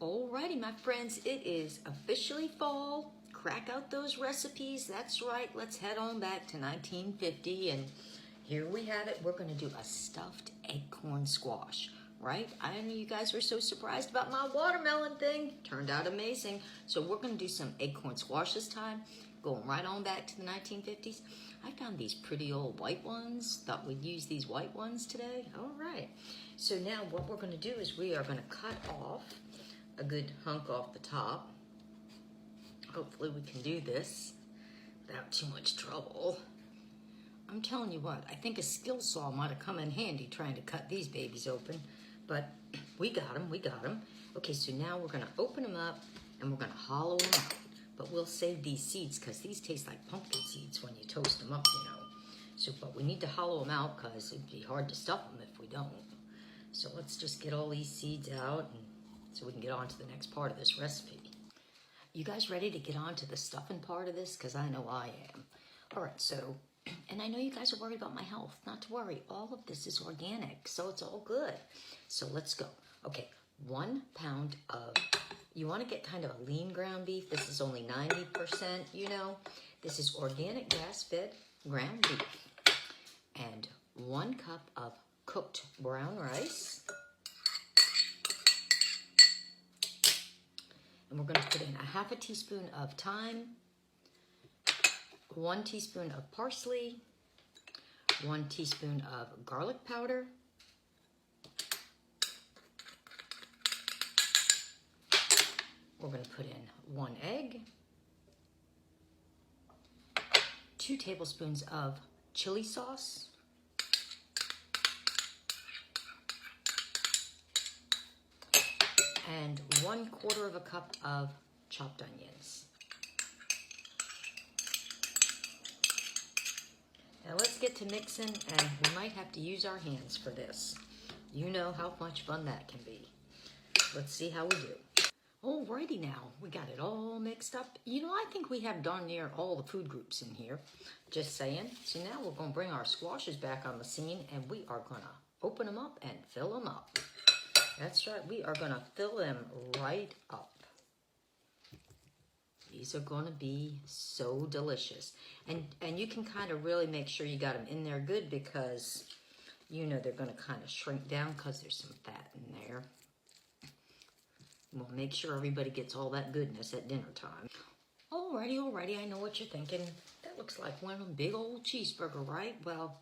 Alrighty, my friends, it is officially fall. Crack out those recipes. That's right. Let's head on back to 1950, and here we have it. We're going to do a stuffed acorn squash, right? I know you guys were so surprised about my watermelon thing. Turned out amazing. So we're going to do some acorn squash this time, going right on back to the 1950s. I found these pretty old white ones. Thought we'd use these white ones today. All right. So now what we're going to do is we are going to cut off a good hunk off the top. Hopefully we can do this without too much trouble. I'm telling you what, I think a skill saw might have come in handy trying to cut these babies open, but we got them. Okay, so now we're gonna open them up and we're gonna hollow them out, but we'll save these seeds because these taste like pumpkin seeds when you toast them up, you know. So, but we need to hollow them out because it'd be hard to stuff them if we don't. So let's just get all these seeds out and so we can get on to the next part of this recipe. You guys ready to get on to the stuffing part of this? Because I know I am. All right, so, and I know you guys are worried about my health. Not to worry, all of this is organic, so it's all good. So let's go. Okay, 1 pound of, you want to get kind of a lean ground beef. This is only 90%, you know. This is organic grass-fed ground beef. And 1 cup of cooked brown rice. And we're going to put in a half a teaspoon of thyme, 1 teaspoon of parsley, 1 teaspoon of garlic powder, we're going to put in 1 egg, 2 tablespoons of chili sauce, and 1/4 cup of chopped onions. Now let's get to mixing, and we might have to use our hands for this. You know how much fun that can be. Let's see how we do. Alrighty now, we got it all mixed up. You know, I think we have darn near all the food groups in here. Just saying. So now we're going to bring our squashes back on the scene, and we are going to open them up and fill them up. That's right, we are going to fill them right up. These are going to be so delicious. And you can kind of really make sure you got them in there good because, you know, they're going to kind of shrink down because there's some fat in there. We'll make sure everybody gets all that goodness at dinner time. Alrighty, I know what you're thinking. That looks like one big old cheeseburger, right? Well,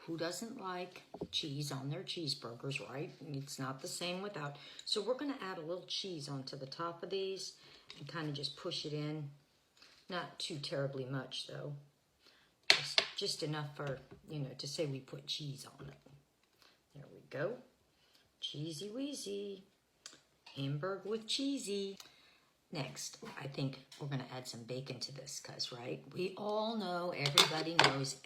who doesn't like cheese on their cheeseburgers, right? It's not the same without. So we're going to add a little cheese onto the top of these and kind of just push it in. Not too terribly much, though. Just enough for, you know, to say we put cheese on it. There we go. Cheesy weezy. Hamburg with cheesy. Next, I think we're going to add some bacon to this because, right, we all know, everybody knows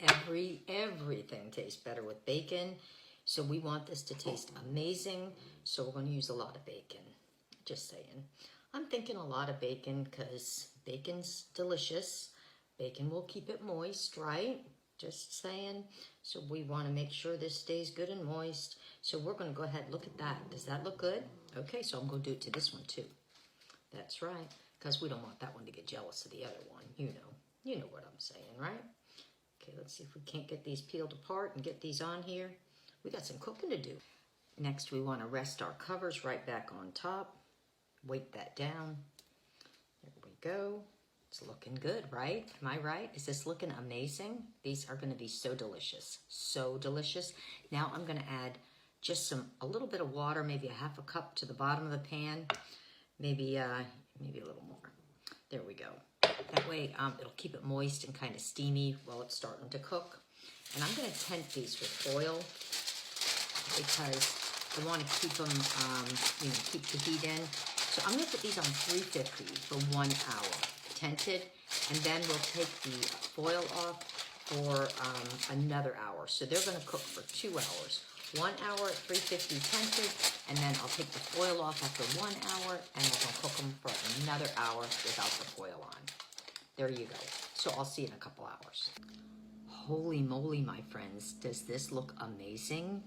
everything tastes better with bacon. So we want this to taste amazing. So we're going to use a lot of bacon. Just saying. I'm thinking a lot of bacon because bacon's delicious. Bacon will keep it moist, right? Just saying. So we want to make sure this stays good and moist. So we're going to go ahead and look at that. Does that look good? Okay, so I'm going to do it to this one too. That's right, because we don't want that one to get jealous of the other one. You know what I'm saying, right? Okay, let's see if we can't get these peeled apart and get these on here. We got some cooking to do. Next, we want to rest our covers right back on top. Weight that down. There we go. It's looking good, right? Am I right? Is this looking amazing? These are going to be so delicious. So delicious. Now I'm going to add just a little bit of water, maybe a half a cup to the bottom of the pan. Maybe a little more. There we go. That way it'll keep it moist and kind of steamy while it's starting to cook. And I'm going to tent these with foil because I want to keep them, keep the heat in. So I'm going to put these on 350 for 1 hour, tented, and then we'll take the foil off for another hour. So they're going to cook for 2 hours. 1 hour at 350 tented, and then I'll take the foil off after 1 hour, and we're going to cook them for another hour without the foil on. There you go. So I'll see you in a couple hours. Holy moly, my friends. Does this look amazing?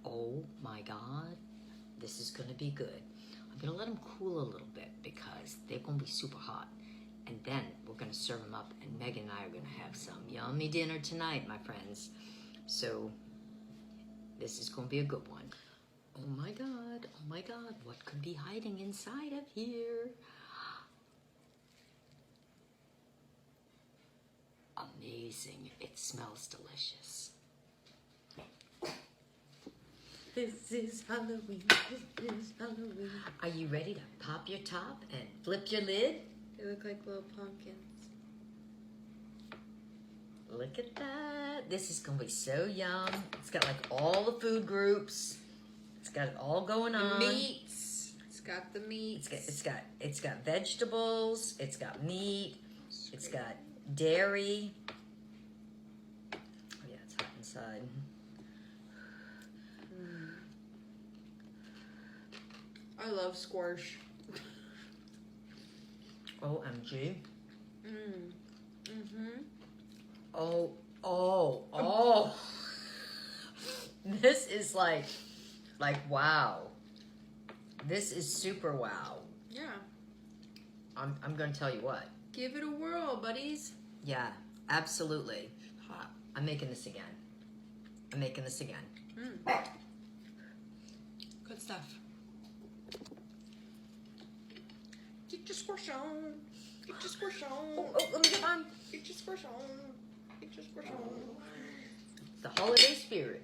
Oh my God. This is going to be good. I'm gonna let them cool a little bit because they're gonna be super hot. And then we're gonna serve them up, and Megan and I are gonna have some yummy dinner tonight, my friends. So this is gonna be a good one. Oh my God, what could be hiding inside of here? Amazing, it smells delicious. This is Halloween, this is Halloween. Are you ready to pop your top and flip your lid? They look like little pumpkins. Look at that. This is gonna be so yum. It's got like all the food groups. It's got it all going on. The meats. It's got the meats. It's got vegetables. It's got meat. It's got dairy. Oh yeah, it's hot inside. I love squash. OMG. Mm-hmm. Oh. This is like wow. This is super wow. Yeah. I'm gonna tell you what. Give it a whirl, buddies. Yeah, absolutely. Hot. I'm making this again. Good stuff. Get your squish on. Get your squish on. Oh, let me get mine. Get your squish on. Get your squish on. The holiday spirit.